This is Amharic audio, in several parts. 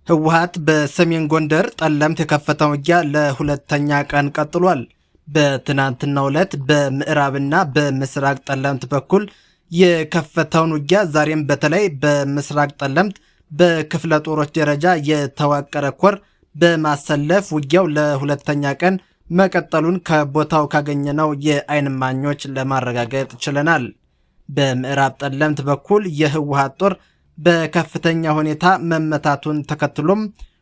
ህወሓት በሰሜን ጎንደር ጠለምት የከፈተው ውጊያ ለሁለተኛ ቀን ቀጥሏል። በትናንትናው ዕለት በምዕራብና በምስራቅ ጠለምት በኩል የከፈተውን ውጊያ ዛሬም በተለይ በምስራቅ ጠለምት በክፍለ ጦሮች ደረጃ የተዋቀረ ኮር በማሰለፍ ውጊያው ለሁለተኛ ቀን መቀጠሉን ከቦታው ካገኘነው የዓይን እማኞች ለማረጋገጥ ችለናል። በምዕራብ ጠለምት በኩል የህወሓት ጦር በከፍተኛ ሁኔታ መመታቱን ተከትሎም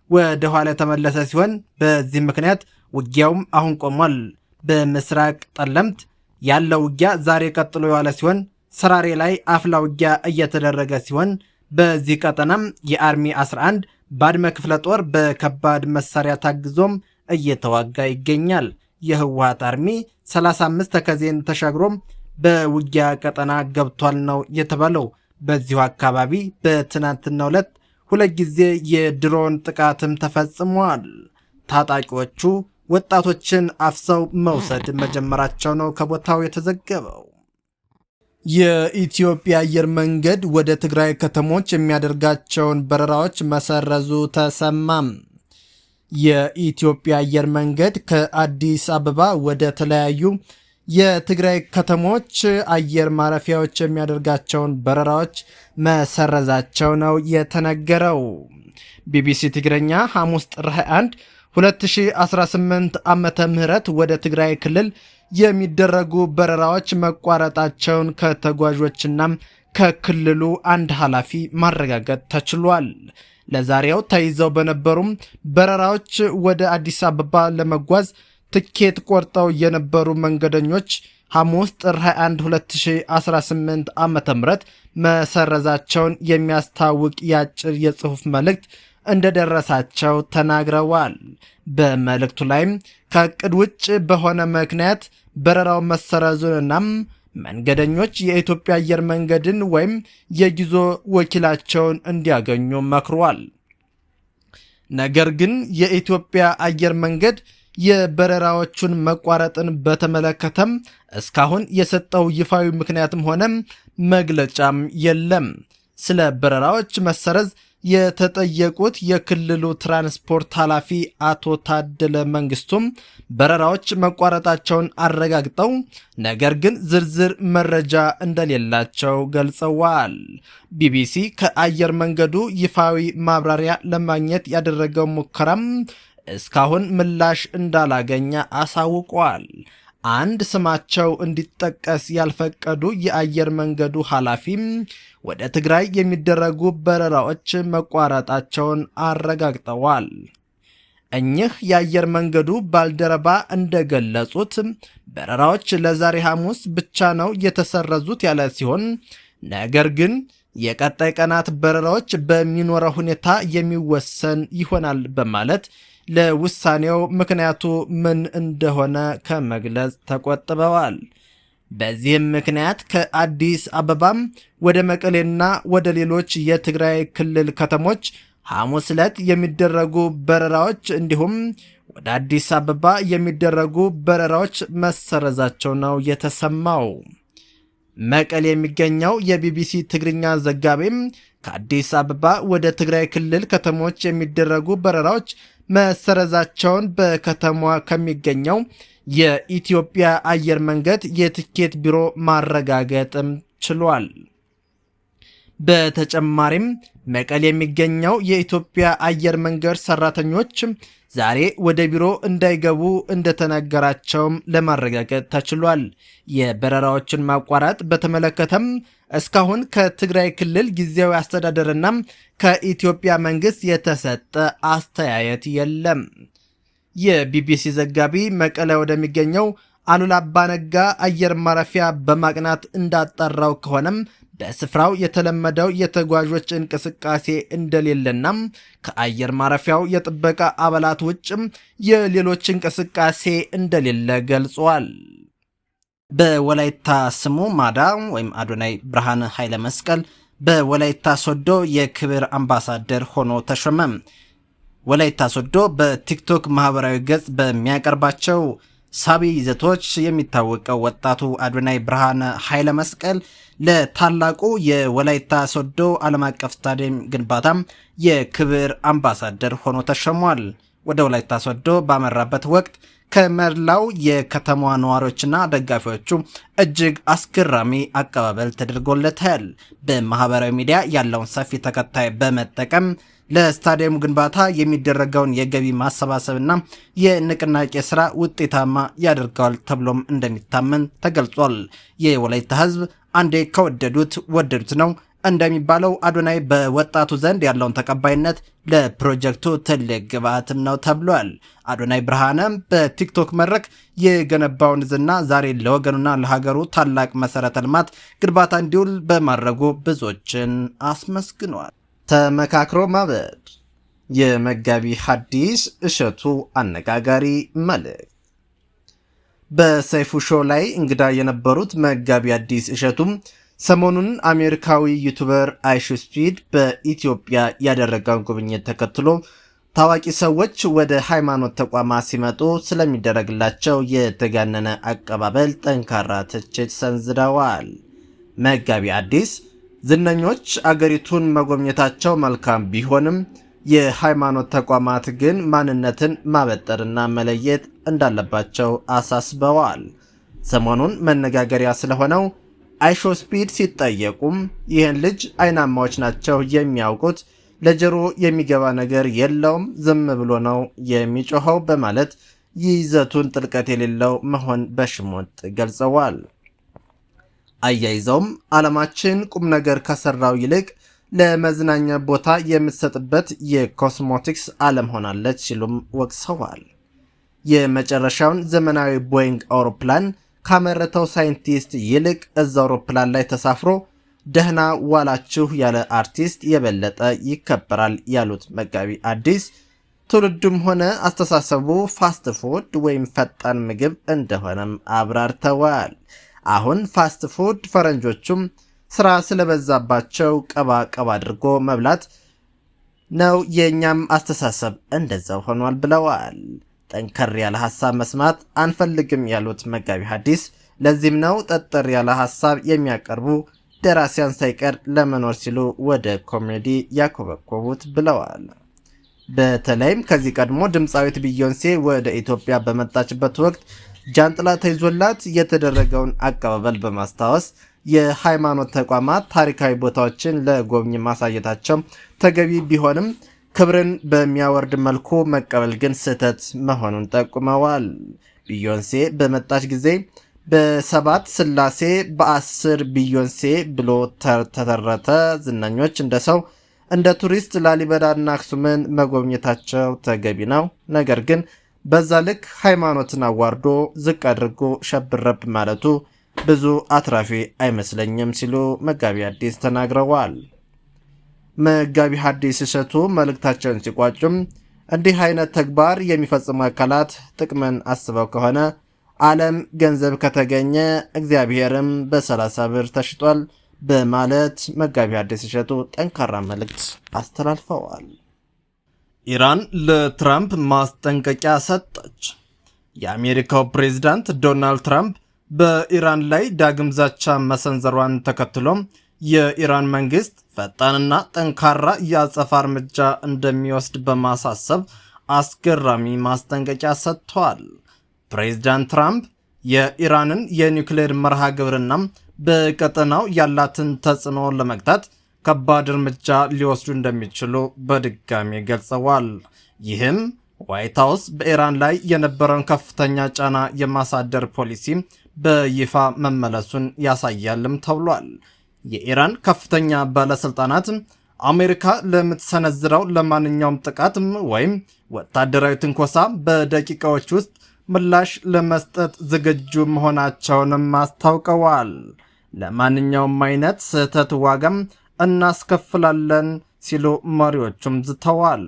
ወደ ኋላ የተመለሰ ሲሆን በዚህ ምክንያት ውጊያውም አሁን ቆሟል። በምስራቅ ጠለምት ያለው ውጊያ ዛሬ ቀጥሎ የዋለ ሲሆን ሰራሬ ላይ አፍላ ውጊያ እየተደረገ ሲሆን በዚህ ቀጠናም የአርሚ 11 ባድመ ክፍለ ጦር በከባድ መሳሪያ ታግዞም እየተዋጋ ይገኛል። የህወሓት አርሚ 35 ተከዜን ተሻግሮም በውጊያ ቀጠና ገብቷል ነው የተባለው። በዚሁ አካባቢ በትናንትናው ዕለት ሁለት ጊዜ የድሮን ጥቃትም ተፈጽሟል። ታጣቂዎቹ ወጣቶችን አፍሰው መውሰድ መጀመራቸው ነው ከቦታው የተዘገበው። የኢትዮጵያ አየር መንገድ ወደ ትግራይ ከተሞች የሚያደርጋቸውን በረራዎች መሰረዙ ተሰማም። የኢትዮጵያ አየር መንገድ ከአዲስ አበባ ወደ ተለያዩ የትግራይ ከተሞች አየር ማረፊያዎች የሚያደርጋቸውን በረራዎች መሰረዛቸው ነው የተነገረው። ቢቢሲ ትግረኛ ሐሙስ ጥር 21 2018 ዓመተ ምህረት ወደ ትግራይ ክልል የሚደረጉ በረራዎች መቋረጣቸውን ከተጓዦችና ከክልሉ አንድ ኃላፊ ማረጋገጥ ተችሏል። ለዛሬው ተይዘው በነበሩም በረራዎች ወደ አዲስ አበባ ለመጓዝ ትኬት ቆርጠው የነበሩ መንገደኞች ሐሙስ ጥር 21 2018 ዓ.ም መሰረዛቸውን የሚያስታውቅ የአጭር የጽሑፍ መልእክት እንደደረሳቸው ተናግረዋል። በመልእክቱ ላይም ከዕቅድ ውጭ በሆነ ምክንያት በረራው መሰረዙንና መንገደኞች የኢትዮጵያ አየር መንገድን ወይም የጉዞ ወኪላቸውን እንዲያገኙ መክሯል። ነገር ግን የኢትዮጵያ አየር መንገድ የበረራዎቹን መቋረጥን በተመለከተም እስካሁን የሰጠው ይፋዊ ምክንያትም ሆነም መግለጫም የለም። ስለ በረራዎች መሰረዝ የተጠየቁት የክልሉ ትራንስፖርት ኃላፊ አቶ ታደለ መንግስቱም በረራዎች መቋረጣቸውን አረጋግጠው ነገር ግን ዝርዝር መረጃ እንደሌላቸው ገልጸዋል። ቢቢሲ ከአየር መንገዱ ይፋዊ ማብራሪያ ለማግኘት ያደረገው ሙከራም እስካሁን ምላሽ እንዳላገኘ አሳውቋል። አንድ ስማቸው እንዲጠቀስ ያልፈቀዱ የአየር መንገዱ ኃላፊም ወደ ትግራይ የሚደረጉ በረራዎች መቋረጣቸውን አረጋግጠዋል። እኚህ የአየር መንገዱ ባልደረባ እንደገለጹት በረራዎች ለዛሬ ሐሙስ ብቻ ነው የተሰረዙት ያለ ሲሆን ነገር ግን የቀጣይ ቀናት በረራዎች በሚኖረው ሁኔታ የሚወሰን ይሆናል በማለት ለውሳኔው ምክንያቱ ምን እንደሆነ ከመግለጽ ተቆጥበዋል። በዚህም ምክንያት ከአዲስ አበባም ወደ መቀሌና ወደ ሌሎች የትግራይ ክልል ከተሞች ሐሙስ ዕለት የሚደረጉ በረራዎች እንዲሁም ወደ አዲስ አበባ የሚደረጉ በረራዎች መሰረዛቸው ነው የተሰማው። መቀሌ የሚገኘው የቢቢሲ ትግርኛ ዘጋቢም ከአዲስ አበባ ወደ ትግራይ ክልል ከተሞች የሚደረጉ በረራዎች መሰረዛቸውን በከተማዋ ከሚገኘው የኢትዮጵያ አየር መንገድ የትኬት ቢሮ ማረጋገጥም ችሏል። በተጨማሪም መቀሌ የሚገኘው የኢትዮጵያ አየር መንገድ ሰራተኞች ዛሬ ወደ ቢሮ እንዳይገቡ እንደተነገራቸውም ለማረጋገጥ ተችሏል። የበረራዎችን ማቋረጥ በተመለከተም እስካሁን ከትግራይ ክልል ጊዜያዊ አስተዳደርና ከኢትዮጵያ መንግስት የተሰጠ አስተያየት የለም። የቢቢሲ ዘጋቢ መቀለ ወደሚገኘው አሉላ አባነጋ አየር ማረፊያ በማቅናት እንዳጣራው ከሆነም በስፍራው የተለመደው የተጓዦች እንቅስቃሴ እንደሌለና ከአየር ማረፊያው የጥበቃ አባላት ውጭም የሌሎች እንቅስቃሴ እንደሌለ ገልጿል። በወላይታ ስሙ ማዳ ወይም አዶናይ ብርሃነ ኃይለ መስቀል በወላይታ ሶዶ የክብር አምባሳደር ሆኖ ተሾመ። ወላይታ ሶዶ በቲክቶክ ማህበራዊ ገጽ በሚያቀርባቸው ሳቢ ይዘቶች የሚታወቀው ወጣቱ አዶናይ ብርሃነ ኃይለ መስቀል ለታላቁ የወላይታ ሶዶ ዓለም አቀፍ ስታዲየም ግንባታም የክብር አምባሳደር ሆኖ ተሸሟል። ወደ ወላይታ ሶዶ ባመራበት ወቅት ከመላው የከተማዋ ነዋሪዎችና ደጋፊዎቹ እጅግ አስገራሚ አቀባበል ተደርጎለታል። በማህበራዊ ሚዲያ ያለውን ሰፊ ተከታይ በመጠቀም ለስታዲየሙ ግንባታ የሚደረገውን የገቢ ማሰባሰብና የንቅናቄ ስራ ውጤታማ ያደርገዋል ተብሎም እንደሚታመን ተገልጿል። የወላይታ ህዝብ አንዴ ከወደዱት ወደዱት ነው እንደሚባለው አዶናይ በወጣቱ ዘንድ ያለውን ተቀባይነት ለፕሮጀክቱ ትልቅ ግብአትም ነው ተብሏል። አዶናይ ብርሃነም በቲክቶክ መድረክ የገነባውን ዝና ዛሬ ለወገኑና ለሀገሩ ታላቅ መሰረተ ልማት ግንባታ እንዲውል በማድረጉ ብዙዎችን አስመስግኗል። ተመካክሮ ማበድ የመጋቢ ሐዲስ እሸቱ አነጋጋሪ መልእክት። በሰይፉ ሾው ላይ እንግዳ የነበሩት መጋቢ ሐዲስ እሸቱም ሰሞኑን አሜሪካዊ ዩቱበር አይሹስፒድ በኢትዮጵያ ያደረገውን ጉብኝት ተከትሎ ታዋቂ ሰዎች ወደ ሃይማኖት ተቋማት ሲመጡ ስለሚደረግላቸው የተጋነነ አቀባበል ጠንካራ ትችት ሰንዝረዋል። መጋቢ ሐዲስ ዝነኞች አገሪቱን መጎብኘታቸው መልካም ቢሆንም የሃይማኖት ተቋማት ግን ማንነትን ማበጠርና መለየት እንዳለባቸው አሳስበዋል። ሰሞኑን መነጋገሪያ ስለሆነው አይሾስፒድ ሲጠየቁም ይህን ልጅ አይናማዎች ናቸው የሚያውቁት፣ ለጆሮ የሚገባ ነገር የለውም፣ ዝም ብሎ ነው የሚጮኸው በማለት ይዘቱን ጥልቀት የሌለው መሆን በሽሙጥ ገልጸዋል። አያይዘውም ዓለማችን ቁም ነገር ከሰራው ይልቅ ለመዝናኛ ቦታ የምትሰጥበት የኮስሞቲክስ ዓለም ሆናለች ሲሉም ወቅሰዋል። የመጨረሻውን ዘመናዊ ቦይንግ አውሮፕላን ካመረተው ሳይንቲስት ይልቅ እዛ አውሮፕላን ላይ ተሳፍሮ ደህና ዋላችሁ ያለ አርቲስት የበለጠ ይከበራል ያሉት መጋቢ ሐዲስ ትውልዱም ሆነ አስተሳሰቡ ፋስት ፉድ ወይም ፈጣን ምግብ እንደሆነም አብራርተዋል። አሁን ፋስት ፉድ ፈረንጆቹም ስራ ስለበዛባቸው ቀባ ቀባ አድርጎ መብላት ነው፣ የእኛም አስተሳሰብ እንደዛው ሆኗል ብለዋል። ጠንከር ያለ ሐሳብ መስማት አንፈልግም ያሉት መጋቢ ሐዲስ ለዚህም ነው ጠጠር ያለ ሐሳብ የሚያቀርቡ ደራሲያን ሳይቀር ለመኖር ሲሉ ወደ ኮሜዲ ያኮበኮቡት ብለዋል። በተለይም ከዚህ ቀድሞ ድምፃዊት ቢዮንሴ ወደ ኢትዮጵያ በመጣችበት ወቅት ጃንጥላ ተይዞላት የተደረገውን አቀባበል በማስታወስ የሃይማኖት ተቋማት ታሪካዊ ቦታዎችን ለጎብኝ ማሳየታቸው ተገቢ ቢሆንም ክብርን በሚያወርድ መልኩ መቀበል ግን ስህተት መሆኑን ጠቁመዋል። ቢዮንሴ በመጣች ጊዜ በ7 ስላሴ በ10 ቢዮንሴ ብሎ ተተረተ። ዝነኞች እንደ ሰው እንደ ቱሪስት ላሊበላና አክሱምን መጎብኘታቸው ተገቢ ነው። ነገር ግን በዛ ልክ ሃይማኖትን አዋርዶ ዝቅ አድርጎ ሸብረብ ማለቱ ብዙ አትራፊ አይመስለኝም ሲሉ መጋቢ ሐዲስ ተናግረዋል። መጋቢ ሐዲስ እሸቱ መልእክታቸውን ሲቋጩም እንዲህ አይነት ተግባር የሚፈጽሙ አካላት ጥቅምን አስበው ከሆነ ዓለም ገንዘብ ከተገኘ እግዚአብሔርም በ30 ብር ተሽጧል በማለት መጋቢ ሐዲስ እሸቱ ጠንካራ መልእክት አስተላልፈዋል። ኢራን ለትራምፕ ማስጠንቀቂያ ሰጠች። የአሜሪካው ፕሬዝዳንት ዶናልድ ትራምፕ በኢራን ላይ ዳግም ዛቻ መሰንዘሯን ተከትሎም የኢራን መንግስት ፈጣንና ጠንካራ የአጸፋ እርምጃ እንደሚወስድ በማሳሰብ አስገራሚ ማስጠንቀቂያ ሰጥቷል። ፕሬዝዳንት ትራምፕ የኢራንን የኒውክሌር መርሃ ግብርና በቀጠናው ያላትን ተጽዕኖ ለመግታት ከባድ እርምጃ ሊወስዱ እንደሚችሉ በድጋሚ ገልጸዋል። ይህም ዋይት ሃውስ በኢራን ላይ የነበረውን ከፍተኛ ጫና የማሳደር ፖሊሲ በይፋ መመለሱን ያሳያልም ተብሏል። የኢራን ከፍተኛ ባለስልጣናት አሜሪካ ለምትሰነዝረው ለማንኛውም ጥቃት ወይም ወታደራዊ ትንኮሳ በደቂቃዎች ውስጥ ምላሽ ለመስጠት ዝግጁ መሆናቸውንም አስታውቀዋል። ለማንኛውም አይነት ስህተት ዋጋም እናስከፍላለን ሲሉ መሪዎቹም ዝተዋል።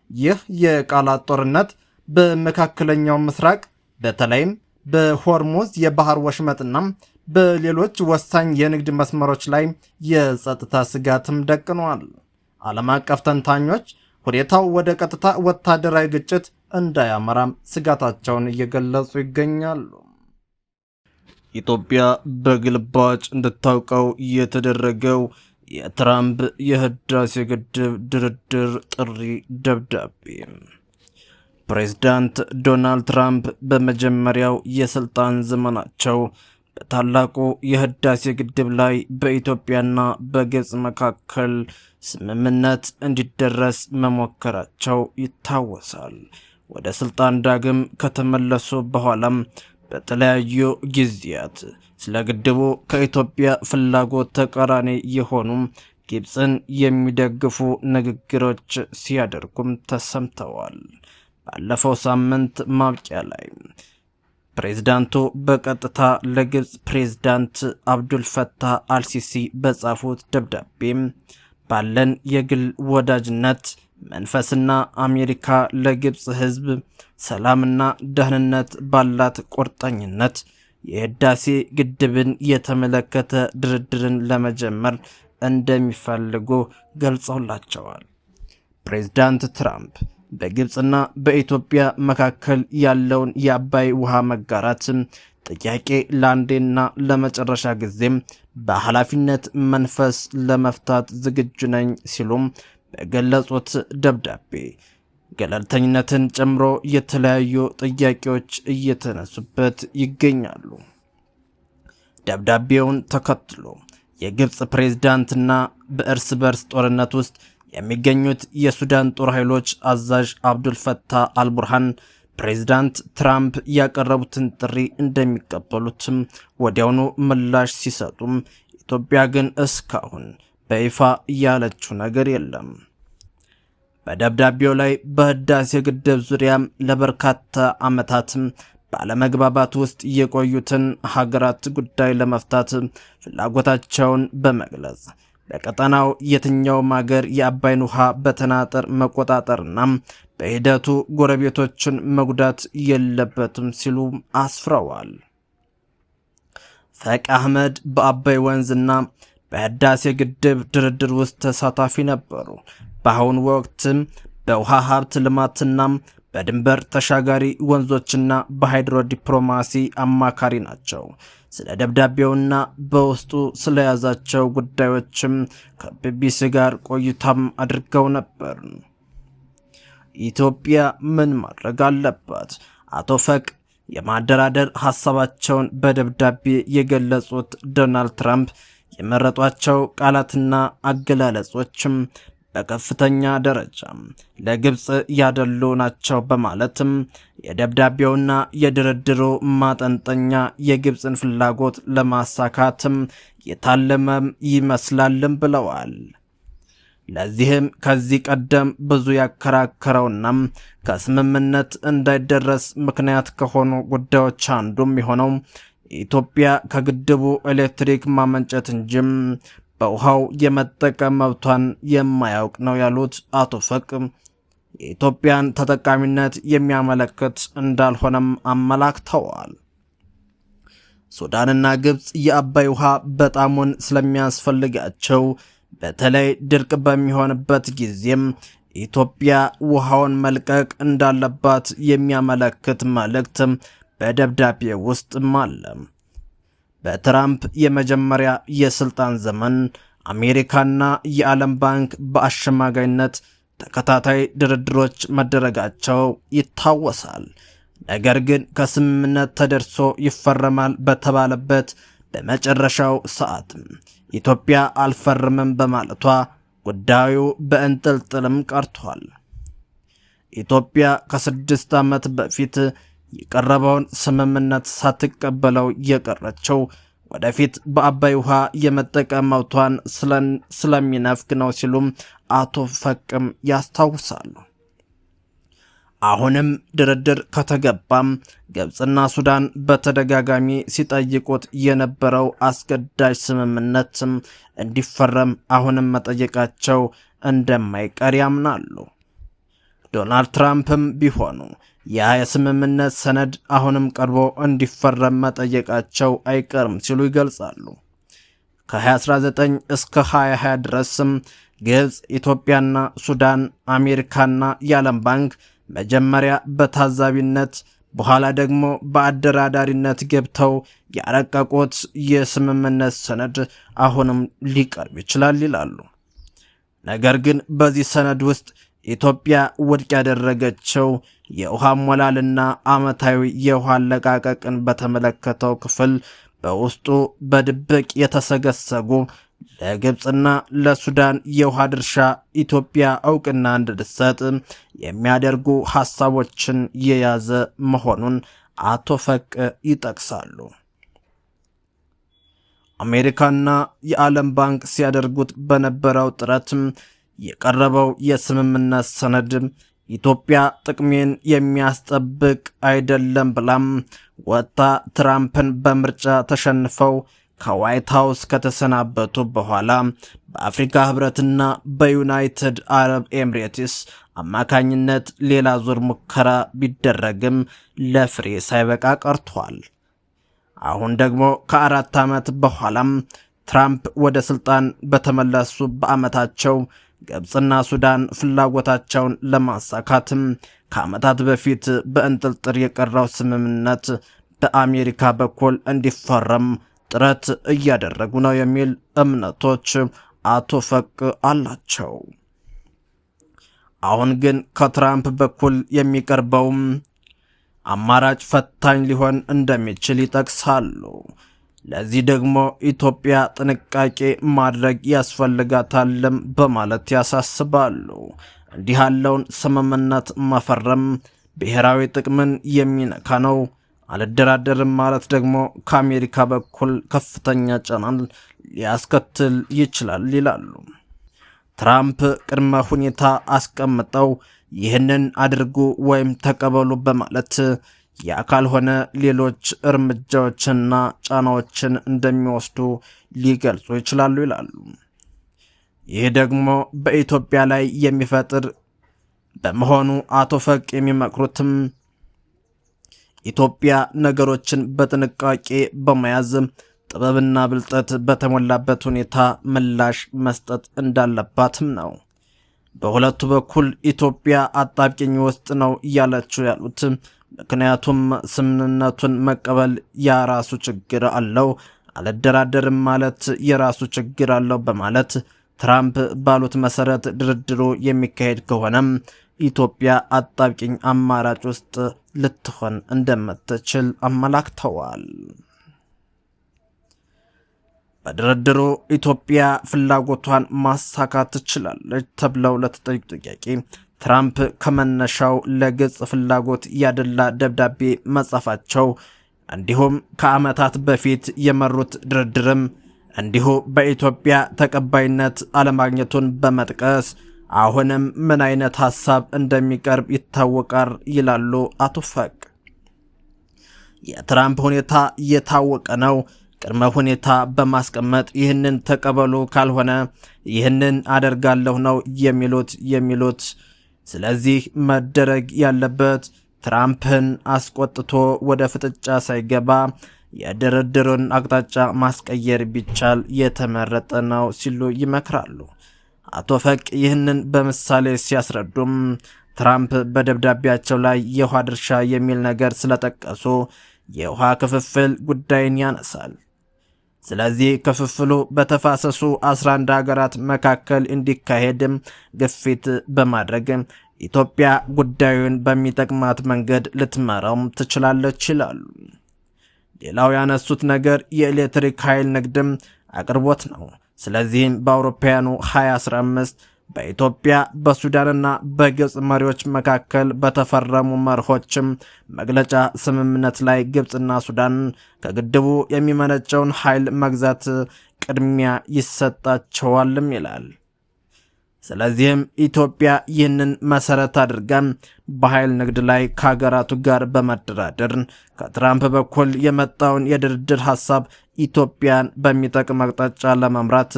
ይህ የቃላት ጦርነት በመካከለኛው ምስራቅ በተለይም በሆርሙዝ የባህር ወሽመጥና በሌሎች ወሳኝ የንግድ መስመሮች ላይ የጸጥታ ስጋትም ደቅኗል። ዓለም አቀፍ ተንታኞች ሁኔታው ወደ ቀጥታ ወታደራዊ ግጭት እንዳያመራም ስጋታቸውን እየገለጹ ይገኛሉ። ኢትዮጵያ በግልባጭ እንድታውቀው የተደረገው የትራምፕ የህዳሴ ግድብ ድርድር ጥሪ ደብዳቤ። ፕሬዝዳንት ዶናልድ ትራምፕ በመጀመሪያው የስልጣን ዘመናቸው በታላቁ የህዳሴ ግድብ ላይ በኢትዮጵያና በግብፅ መካከል ስምምነት እንዲደረስ መሞከራቸው ይታወሳል። ወደ ስልጣን ዳግም ከተመለሱ በኋላም በተለያዩ ጊዜያት ስለ ግድቡ ከኢትዮጵያ ፍላጎት ተቃራኒ የሆኑ ግብፅን የሚደግፉ ንግግሮች ሲያደርጉም ተሰምተዋል። ባለፈው ሳምንት ማብቂያ ላይ ፕሬዝዳንቱ በቀጥታ ለግብፅ ፕሬዝዳንት አብዱልፈታህ አልሲሲ በጻፉት ደብዳቤ ባለን የግል ወዳጅነት መንፈስና አሜሪካ ለግብፅ ህዝብ ሰላምና ደህንነት ባላት ቁርጠኝነት የህዳሴ ግድብን የተመለከተ ድርድርን ለመጀመር እንደሚፈልጉ ገልጸውላቸዋል። ፕሬዝዳንት ትራምፕ በግብፅና በኢትዮጵያ መካከል ያለውን የአባይ ውሃ መጋራት ጥያቄ ለአንዴና ለመጨረሻ ጊዜም በኃላፊነት መንፈስ ለመፍታት ዝግጁ ነኝ ሲሉም በገለጹት ደብዳቤ ገለልተኝነትን ጨምሮ የተለያዩ ጥያቄዎች እየተነሱበት ይገኛሉ። ደብዳቤውን ተከትሎ የግብፅ ፕሬዝዳንትና በእርስ በርስ ጦርነት ውስጥ የሚገኙት የሱዳን ጦር ኃይሎች አዛዥ አብዱልፈታህ አልቡርሃን ፕሬዝዳንት ትራምፕ ያቀረቡትን ጥሪ እንደሚቀበሉትም ወዲያውኑ ምላሽ ሲሰጡም፣ ኢትዮጵያ ግን እስካሁን በይፋ ያለችው ነገር የለም። በደብዳቤው ላይ በህዳሴ ግድብ ዙሪያ ለበርካታ ዓመታትም ባለመግባባት ውስጥ የቆዩትን ሀገራት ጉዳይ ለመፍታት ፍላጎታቸውን በመግለጽ በቀጠናው የትኛውም ሀገር የአባይን ውሃ በተናጠር መቆጣጠርና በሂደቱ ጎረቤቶችን መጉዳት የለበትም ሲሉ አስፍረዋል። ፈቂ አህመድ በአባይ ወንዝና በህዳሴ ግድብ ድርድር ውስጥ ተሳታፊ ነበሩ። በአሁኑ ወቅትም በውሃ ሀብት ልማትና በድንበር ተሻጋሪ ወንዞችና በሃይድሮ ዲፕሎማሲ አማካሪ ናቸው። ስለ ደብዳቤውና በውስጡ ስለያዛቸው ጉዳዮችም ከቢቢሲ ጋር ቆይታም አድርገው ነበር። ኢትዮጵያ ምን ማድረግ አለባት? አቶ ፈቅ የማደራደር ሐሳባቸውን በደብዳቤ የገለጹት ዶናልድ ትራምፕ የመረጧቸው ቃላትና አገላለጾችም በከፍተኛ ደረጃ ለግብፅ ያደሉ ናቸው በማለትም የደብዳቤውና የድርድሩ ማጠንጠኛ የግብፅን ፍላጎት ለማሳካትም የታለመም ይመስላልም ብለዋል። ለዚህም ከዚህ ቀደም ብዙ ያከራከረውና ከስምምነት እንዳይደረስ ምክንያት ከሆኑ ጉዳዮች አንዱም የሆነው ኢትዮጵያ ከግድቡ ኤሌክትሪክ ማመንጨት እንጂ በውሃው የመጠቀም መብቷን የማያውቅ ነው ያሉት አቶ ፈቅ የኢትዮጵያን ተጠቃሚነት የሚያመለክት እንዳልሆነም አመላክተዋል። ሱዳንና ግብፅ የአባይ ውሃ በጣሙን ስለሚያስፈልጋቸው በተለይ ድርቅ በሚሆንበት ጊዜም ኢትዮጵያ ውሃውን መልቀቅ እንዳለባት የሚያመለክት መልእክት በደብዳቤ ውስጥም አለ። በትራምፕ የመጀመሪያ የስልጣን ዘመን አሜሪካና የዓለም ባንክ በአሸማጋይነት ተከታታይ ድርድሮች መደረጋቸው ይታወሳል። ነገር ግን ከስምምነት ተደርሶ ይፈረማል በተባለበት በመጨረሻው ሰዓት ኢትዮጵያ አልፈርምም በማለቷ ጉዳዩ በእንጥልጥልም ቀርቷል። ኢትዮጵያ ከ6 ዓመት በፊት የቀረበውን ስምምነት ሳትቀበለው የቀረችው ወደፊት በአባይ ውሃ የመጠቀም መብቷን ስለሚነፍግ ነው ሲሉም አቶ ፈቅም ያስታውሳሉ። አሁንም ድርድር ከተገባም ግብፅና ሱዳን በተደጋጋሚ ሲጠይቁት የነበረው አስገዳጅ ስምምነት እንዲፈረም አሁንም መጠየቃቸው እንደማይቀር ያምናሉ። ዶናልድ ትራምፕም ቢሆኑ ያ የስምምነት ሰነድ አሁንም ቀርቦ እንዲፈረም መጠየቃቸው አይቀርም ሲሉ ይገልጻሉ። ከ2019 እስከ 2020 ድረስም ግብፅ፣ ኢትዮጵያና ሱዳን፣ አሜሪካና የዓለም ባንክ መጀመሪያ በታዛቢነት በኋላ ደግሞ በአደራዳሪነት ገብተው ያረቀቁት የስምምነት ሰነድ አሁንም ሊቀርብ ይችላል ይላሉ። ነገር ግን በዚህ ሰነድ ውስጥ ኢትዮጵያ ውድቅ ያደረገችው የውሃ ሞላልና ዓመታዊ የውሃ አለቃቀቅን በተመለከተው ክፍል በውስጡ በድብቅ የተሰገሰጉ ለግብፅና ለሱዳን የውሃ ድርሻ ኢትዮጵያ እውቅና እንድትሰጥ የሚያደርጉ ሐሳቦችን የያዘ መሆኑን አቶ ፈቅ ይጠቅሳሉ። አሜሪካና የዓለም ባንክ ሲያደርጉት በነበረው ጥረት የቀረበው የስምምነት ሰነድ ኢትዮጵያ ጥቅሜን የሚያስጠብቅ አይደለም ብላም ወጥታ ትራምፕን በምርጫ ተሸንፈው ከዋይት ሃውስ ከተሰናበቱ በኋላ በአፍሪካ ህብረትና በዩናይትድ አረብ ኤምሬትስ አማካኝነት ሌላ ዙር ሙከራ ቢደረግም ለፍሬ ሳይበቃ ቀርቷል። አሁን ደግሞ ከ4 ዓመት በኋላም ትራምፕ ወደ ስልጣን በተመለሱ በዓመታቸው ግብፅና ሱዳን ፍላጎታቸውን ለማሳካትም ከዓመታት በፊት በእንጥልጥል የቀረው ስምምነት በአሜሪካ በኩል እንዲፈረም ጥረት እያደረጉ ነው የሚል እምነቶች አቶ ፈቅ አላቸው። አሁን ግን ከትራምፕ በኩል የሚቀርበውም አማራጭ ፈታኝ ሊሆን እንደሚችል ይጠቅሳሉ። ለዚህ ደግሞ ኢትዮጵያ ጥንቃቄ ማድረግ ያስፈልጋታልም በማለት ያሳስባሉ። እንዲህ ያለውን ስምምነት መፈረም ብሔራዊ ጥቅምን የሚነካ ነው። አልደራደርም ማለት ደግሞ ከአሜሪካ በኩል ከፍተኛ ጫናን ሊያስከትል ይችላል ይላሉ። ትራምፕ ቅድመ ሁኔታ አስቀምጠው ይህንን አድርጉ ወይም ተቀበሉ በማለት የአካል ሆነ ሌሎች እርምጃዎችንና ጫናዎችን እንደሚወስዱ ሊገልጹ ይችላሉ ይላሉ። ይህ ደግሞ በኢትዮጵያ ላይ የሚፈጥር በመሆኑ አቶ ፈቅ የሚመክሩትም ኢትዮጵያ ነገሮችን በጥንቃቄ በመያዝ ጥበብና ብልጠት በተሞላበት ሁኔታ ምላሽ መስጠት እንዳለባትም ነው። በሁለቱ በኩል ኢትዮጵያ አጣብቂኝ ውስጥ ነው እያለችው ያሉት። ምክንያቱም ስምምነቱን መቀበል የራሱ ችግር አለው፣ አልደራደርም ማለት የራሱ ችግር አለው በማለት ትራምፕ ባሉት መሰረት ድርድሩ የሚካሄድ ከሆነም ኢትዮጵያ አጣብቂኝ አማራጭ ውስጥ ልትሆን እንደምትችል አመላክተዋል። በድርድሩ ኢትዮጵያ ፍላጎቷን ማሳካት ትችላለች ተብለው ለተጠየቁ ጥያቄ ትራምፕ ከመነሻው ለግብፅ ፍላጎት ያደላ ደብዳቤ መጻፋቸው እንዲሁም ከዓመታት በፊት የመሩት ድርድርም እንዲሁ በኢትዮጵያ ተቀባይነት አለማግኘቱን በመጥቀስ አሁንም ምን አይነት ሐሳብ እንደሚቀርብ ይታወቃል ይላሉ አቶ ፈቅ። የትራምፕ ሁኔታ የታወቀ ነው። ቅድመ ሁኔታ በማስቀመጥ ይህንን ተቀበሉ፣ ካልሆነ ይህንን አደርጋለሁ ነው የሚሉት። ስለዚህ መደረግ ያለበት ትራምፕን አስቆጥቶ ወደ ፍጥጫ ሳይገባ የድርድሩን አቅጣጫ ማስቀየር ቢቻል የተመረጠ ነው ሲሉ ይመክራሉ። አቶ ፈቅ ይህንን በምሳሌ ሲያስረዱም ትራምፕ በደብዳቤያቸው ላይ የውሃ ድርሻ የሚል ነገር ስለጠቀሱ የውሃ ክፍፍል ጉዳይን ያነሳል። ስለዚህ ክፍፍሉ በተፋሰሱ 11 ሀገራት መካከል እንዲካሄድም ግፊት በማድረግ ኢትዮጵያ ጉዳዩን በሚጠቅማት መንገድ ልትመራውም ትችላለች ይላሉ። ሌላው ያነሱት ነገር የኤሌክትሪክ ኃይል ንግድም አቅርቦት ነው። ስለዚህም በአውሮፓውያኑ 2015 በኢትዮጵያ በሱዳንና በግብፅ መሪዎች መካከል በተፈረሙ መርሆችም መግለጫ ስምምነት ላይ ግብፅና ሱዳን ከግድቡ የሚመነጨውን ኃይል መግዛት ቅድሚያ ይሰጣቸዋልም ይላል። ስለዚህም ኢትዮጵያ ይህንን መሰረት አድርገን በኃይል ንግድ ላይ ከሀገራቱ ጋር በመደራደር ከትራምፕ በኩል የመጣውን የድርድር ሐሳብ ኢትዮጵያን በሚጠቅም አቅጣጫ ለመምራት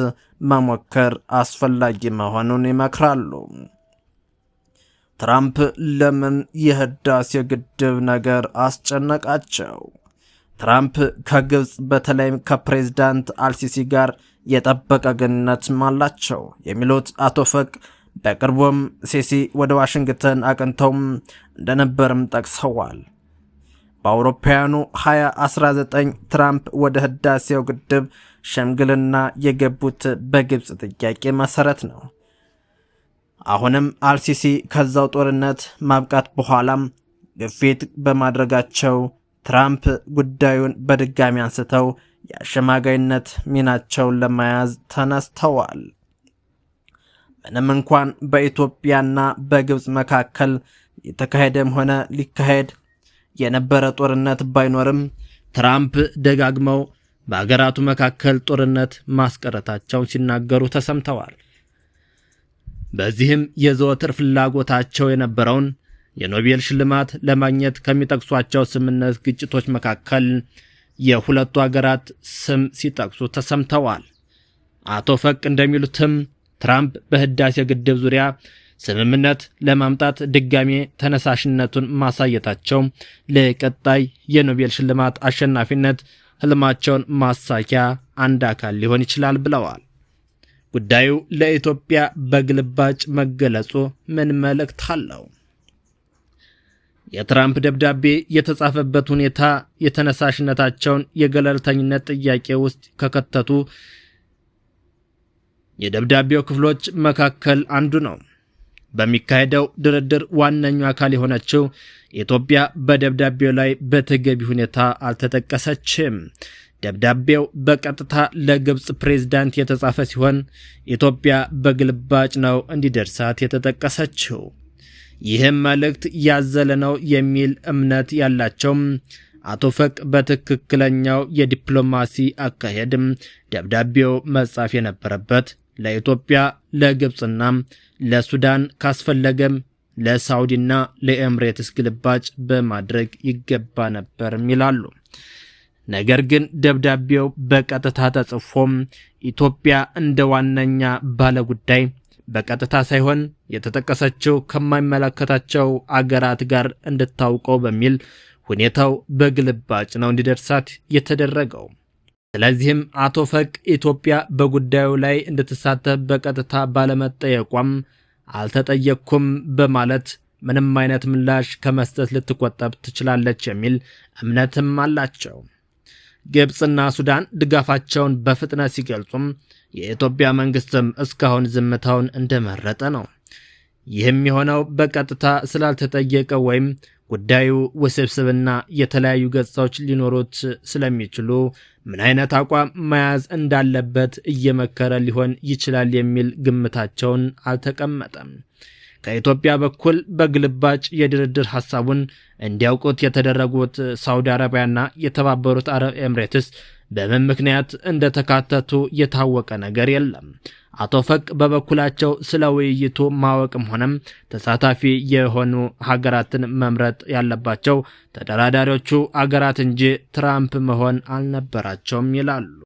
መሞከር አስፈላጊ መሆኑን ይመክራሉ። ትራምፕ ለምን የህዳሴ ግድብ ነገር አስጨነቃቸው? ትራምፕ ከግብፅ በተለይም ከፕሬዝዳንት አልሲሲ ጋር የጠበቀ ግንኙነትም አላቸው የሚሉት አቶ ፈቅ በቅርቡም ሲሲ ወደ ዋሽንግተን አቅንተውም እንደነበርም ጠቅሰዋል። በአውሮፓውያኑ 2019 ትራምፕ ወደ ህዳሴው ግድብ ሽምግልና የገቡት በግብፅ ጥያቄ መሰረት ነው። አሁንም አልሲሲ ከዛው ጦርነት ማብቃት በኋላም ግፊት በማድረጋቸው ትራምፕ ጉዳዩን በድጋሚ አንስተው የአሸማጋይነት ሚናቸውን ለመያዝ ተነስተዋል። ምንም እንኳን በኢትዮጵያና በግብፅ መካከል የተካሄደም ሆነ ሊካሄድ የነበረ ጦርነት ባይኖርም ትራምፕ ደጋግመው በአገራቱ መካከል ጦርነት ማስቀረታቸውን ሲናገሩ ተሰምተዋል። በዚህም የዘወትር ፍላጎታቸው የነበረውን የኖቤል ሽልማት ለማግኘት ከሚጠቅሷቸው ስምነት ግጭቶች መካከል የሁለቱ አገራት ስም ሲጠቅሱ ተሰምተዋል። አቶ ፈቅ እንደሚሉትም ትራምፕ በህዳሴ ግድብ ዙሪያ ስምምነት ለማምጣት ድጋሜ ተነሳሽነቱን ማሳየታቸው ለቀጣይ የኖቤል ሽልማት አሸናፊነት ህልማቸውን ማሳኪያ አንድ አካል ሊሆን ይችላል ብለዋል። ጉዳዩ ለኢትዮጵያ በግልባጭ መገለጹ ምን መልእክት አለው? የትራምፕ ደብዳቤ የተጻፈበት ሁኔታ የተነሳሽነታቸውን የገለልተኝነት ጥያቄ ውስጥ ከከተቱ የደብዳቤው ክፍሎች መካከል አንዱ ነው። በሚካሄደው ድርድር ዋነኛው አካል የሆነችው ኢትዮጵያ በደብዳቤው ላይ በተገቢ ሁኔታ አልተጠቀሰችም። ደብዳቤው በቀጥታ ለግብፅ ፕሬዝዳንት የተጻፈ ሲሆን ኢትዮጵያ በግልባጭ ነው እንዲደርሳት የተጠቀሰችው። ይህም መልእክት ያዘለ ነው የሚል እምነት ያላቸው አቶ ፈቅ በትክክለኛው የዲፕሎማሲ አካሄድ ደብዳቤው መጻፍ የነበረበት ለኢትዮጵያ፣ ለግብፅና ለሱዳን ካስፈለገም ለሳውዲና ለኤምሬትስ ግልባጭ በማድረግ ይገባ ነበር ይላሉ። ነገር ግን ደብዳቤው በቀጥታ ተጽፎም ኢትዮጵያ እንደ ዋነኛ ባለጉዳይ በቀጥታ ሳይሆን የተጠቀሰችው ከማይመለከታቸው አገራት ጋር እንድታውቀው በሚል ሁኔታው በግልባጭ ነው እንዲደርሳት የተደረገው። ስለዚህም አቶ ፈቅ ኢትዮጵያ በጉዳዩ ላይ እንድትሳተፍ በቀጥታ ባለመጠየቋም አልተጠየቅኩም በማለት ምንም አይነት ምላሽ ከመስጠት ልትቆጠብ ትችላለች የሚል እምነትም አላቸው። ግብፅና ሱዳን ድጋፋቸውን በፍጥነት ሲገልጹም የኢትዮጵያ መንግስትም እስካሁን ዝምታውን እንደመረጠ ነው። ይህም የሆነው በቀጥታ ስላልተጠየቀ ወይም ጉዳዩ ውስብስብና የተለያዩ ገጽታዎች ሊኖሩት ስለሚችሉ ምን አይነት አቋም መያዝ እንዳለበት እየመከረ ሊሆን ይችላል የሚል ግምታቸውን አልተቀመጠም። ከኢትዮጵያ በኩል በግልባጭ የድርድር ሐሳቡን እንዲያውቁት የተደረጉት ሳውዲ አረቢያና የተባበሩት አረብ ኤምሬትስ በምን ምክንያት እንደተካተቱ የታወቀ ነገር የለም። አቶ ፈቅ በበኩላቸው ስለ ውይይቱ ማወቅም ሆነም ተሳታፊ የሆኑ ሀገራትን መምረጥ ያለባቸው ተደራዳሪዎቹ አገራት እንጂ ትራምፕ መሆን አልነበራቸውም ይላሉ።